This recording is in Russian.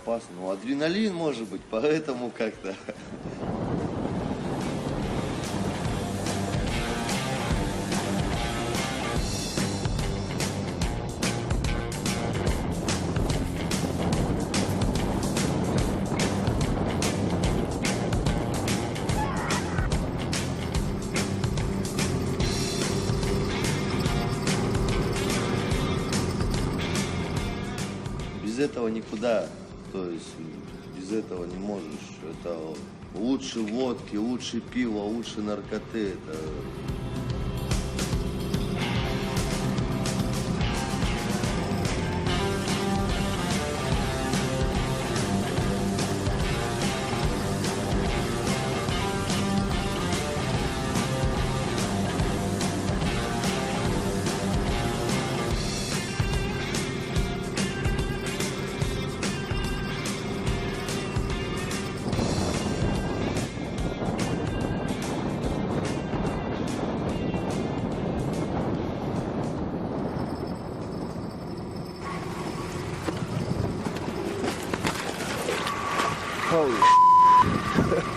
опасно. Ну, адреналин может быть, поэтому как-то. Без этого никуда, то есть без этого не можешь. Это лучше водки, лучше пива, лучше наркоты. Это... Holy